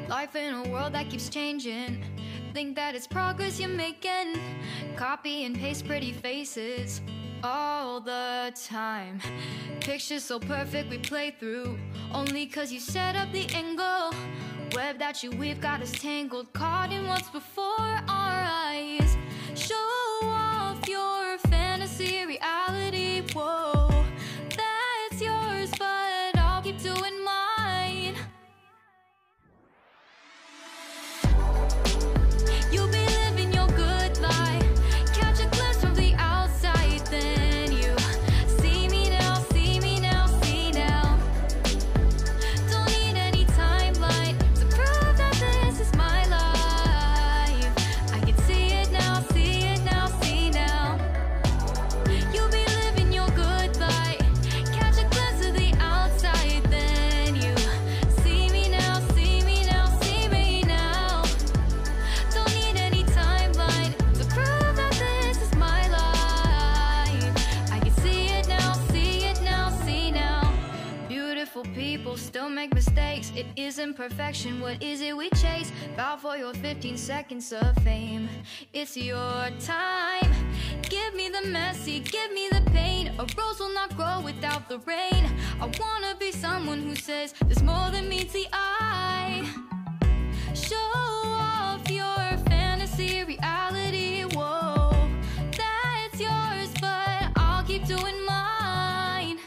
Life in a world that keeps changing. Think that it's progress you're making. Copy and paste pretty faces all the time. Pictures so perfect we play through, only cause you set up the angle. Web that you weave got us tangled, caught in what's before our eyes. Show off your fantasy reality, whoa, that's yours, but I'll keep doing mine. You'll be living your good life, catch a glimpse from the outside, then you see me now, see me now, see now. Don't need any timeline to prove that this is my life. I can see it now, see it now, see now. You'll be living your good life, catch a glimpse of the outside, then you see me now, see me now, see me now. Don't need any timeline to prove that this is my life. I can see it now, see it now, see now. Beautiful people still make mistakes. It isn't perfection, what is it we chase? Bow for your 15 seconds of fame. It's your time. Give me the messy, give me the pain. A rose will not grow without the rain. I wanna be someone who says there's more than meets the eye. Show off your fantasy reality, whoa, that's yours, but I'll keep doing mine.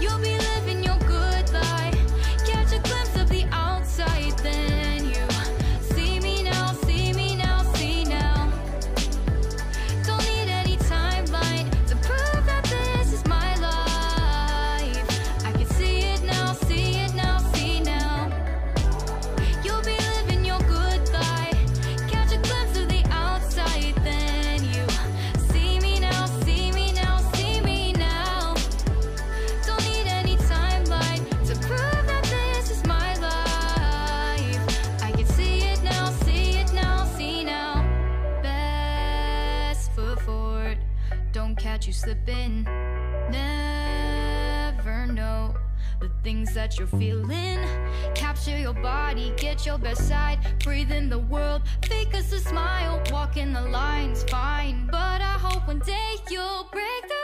You'll be living your good life, catch a glimpse of the outside, then you see me now, see me now, see now. Don't need any timeline to prove that this is my life. I can see it now, see it now, see now. You'll be living your good life, catch a glimpse of the outside, then you see me now, see me now, see me now. Don't need any timeline to prove that this is my life. I can see it now, see it now, see now. Best foot forward, don't catch you slipping. Never know the things that you're feeling. Capture your body, get your best side. Breathe in the world, fake us a smile. Walk in the lines, fine, but I hope one day you'll break the